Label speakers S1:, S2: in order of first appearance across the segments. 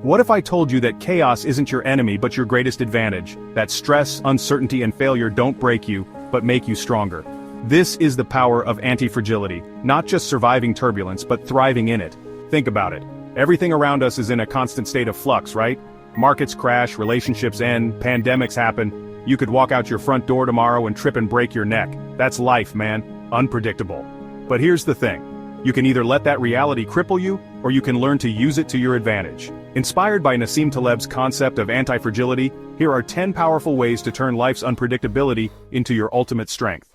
S1: What if I told you that chaos isn't your enemy but your greatest advantage? That stress, uncertainty, and failure don't break you, but make you stronger. This is the power of anti-fragility, not just surviving turbulence but thriving in it. Think about it. Everything around us is in a constant state of flux, right? Markets crash, relationships end, pandemics happen. You could walk out your front door tomorrow and trip and break your neck. That's life, man. Unpredictable. But here's the thing. You can either let that reality cripple you, or you can learn to use it to your advantage. Inspired by Nassim Taleb's concept of anti-fragility, here are 10 powerful ways to turn life's unpredictability into your ultimate strength.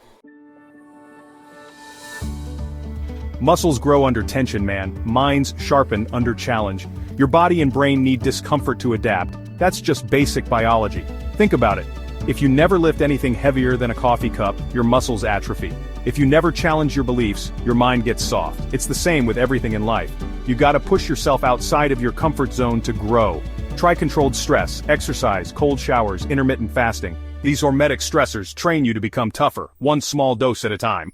S1: Muscles grow under tension, man. Minds sharpen under challenge. Your body and brain need discomfort to adapt. That's just basic biology. Think about it. If you never lift anything heavier than a coffee cup, your muscles atrophy. If you never challenge your beliefs, your mind gets soft. It's the same with everything in life. You gotta push yourself outside of your comfort zone to grow. Try controlled stress, exercise, cold showers, intermittent fasting. These hormetic stressors train you to become tougher, one small dose at a time.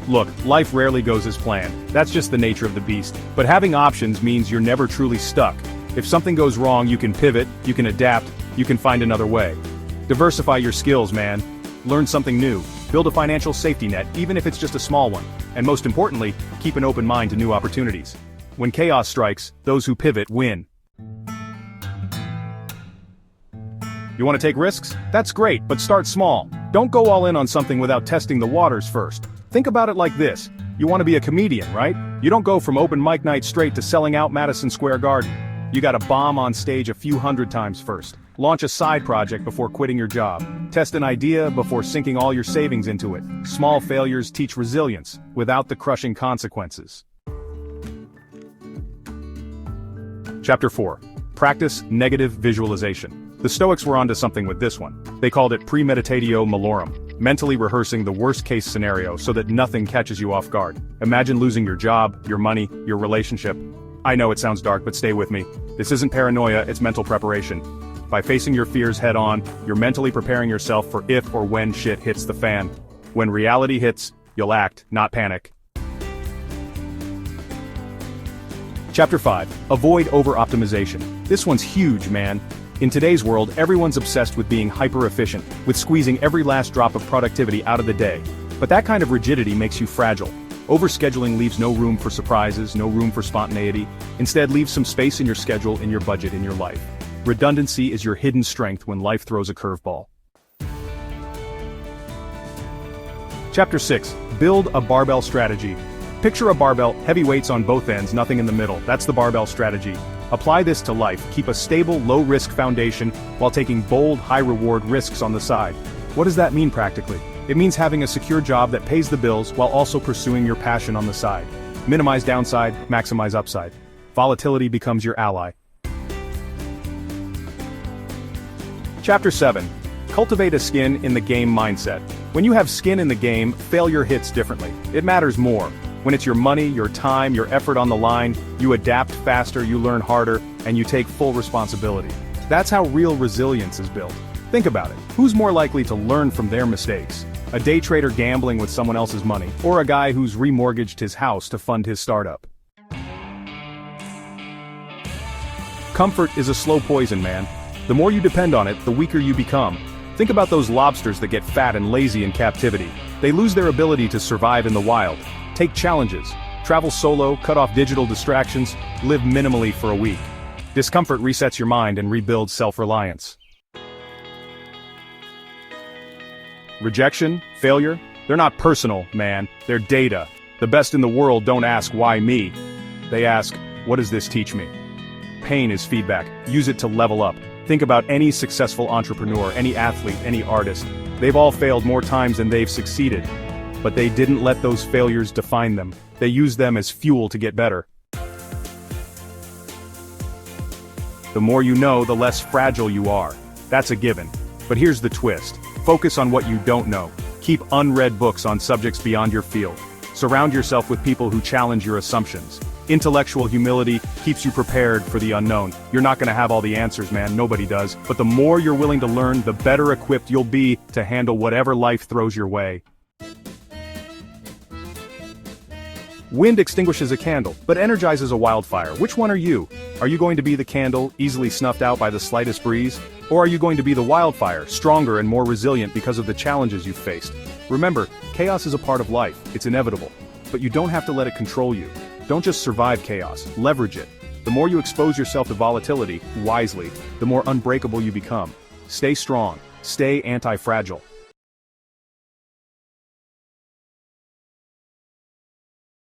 S1: Look, life rarely goes as planned. That's just the nature of the beast. But having options means you're never truly stuck. If something goes wrong, you can pivot, you can adapt, you can find another way. Diversify your skills, man. Learn something new. Build a financial safety net, even if it's just a small one. And most importantly, keep an open mind to new opportunities. When chaos strikes, those who pivot win. You want to take risks? That's great, but start small. Don't go all in on something without testing the waters first. Think about it like this. You want to be a comedian, right? You don't go from open mic night straight to selling out Madison Square Garden. You gotta bomb on stage a few hundred times first. Launch a side project before quitting your job. Test an idea before sinking all your savings into it. Small failures teach resilience, without the crushing consequences. Chapter 4. Practice negative visualization. The Stoics were onto something with this one. They called it premeditatio malorum, mentally rehearsing the worst-case scenario so that nothing catches you off guard. Imagine losing your job, your money, your relationship. I know it sounds dark, but stay with me. This isn't paranoia, it's mental preparation. By facing your fears head-on, you're mentally preparing yourself for if or when shit hits the fan. When reality hits, you'll act, not panic. Chapter 5. Avoid over-optimization. This one's huge, man. In today's world, everyone's obsessed with being hyper-efficient, with squeezing every last drop of productivity out of the day. But that kind of rigidity makes you fragile. Overscheduling leaves no room for surprises, no room for spontaneity. Instead, leave some space in your schedule, in your budget, in your life. Redundancy is your hidden strength when life throws a curveball. Chapter 6. Build a barbell strategy. Picture a barbell, heavy weights on both ends, nothing in the middle. That's the barbell strategy. Apply this to life. Keep a stable, low-risk foundation while taking bold, high-reward risks on the side. What does that mean practically? It means having a secure job that pays the bills while also pursuing your passion on the side. Minimize downside, maximize upside. Volatility becomes your ally. Chapter 7. Cultivate a skin in the game mindset. When you have skin in the game, failure hits differently. It matters more. When it's your money, your time, your effort on the line, you adapt faster, you learn harder, and you take full responsibility. That's how real resilience is built. Think about it. Who's more likely to learn from their mistakes? A day trader gambling with someone else's money, or a guy who's remortgaged his house to fund his startup? Comfort is a slow poison, man. The more you depend on it, the weaker you become. Think about those lobsters that get fat and lazy in captivity. They lose their ability to survive in the wild. Take challenges. Travel solo, cut off digital distractions, live minimally for a week. Discomfort resets your mind and rebuilds self-reliance. Rejection, failure, they're not personal, man, they're data. The best in the world don't ask, why me? They ask, what does this teach me? Pain is feedback. Use it to level up. Think about any successful entrepreneur, any athlete, any artist. They've all failed more times than they've succeeded. But they didn't let those failures define them. They used them as fuel to get better. The more you know, the less fragile you are. That's a given. But here's the twist. Focus on what you don't know. Keep unread books on subjects beyond your field. Surround yourself with people who challenge your assumptions. Intellectual humility keeps you prepared for the unknown. You're not gonna have all the answers, man, nobody does. But the more you're willing to learn, the better equipped you'll be to handle whatever life throws your way. Wind extinguishes a candle, but energizes a wildfire. Which one are you? Are you going to be the candle, easily snuffed out by the slightest breeze? Or are you going to be the wildfire, stronger and more resilient because of the challenges you've faced? Remember, chaos is a part of life, it's inevitable. But you don't have to let it control you. Don't just survive chaos, leverage it. The more you expose yourself to volatility, wisely, the more unbreakable you become. Stay strong, stay anti-fragile.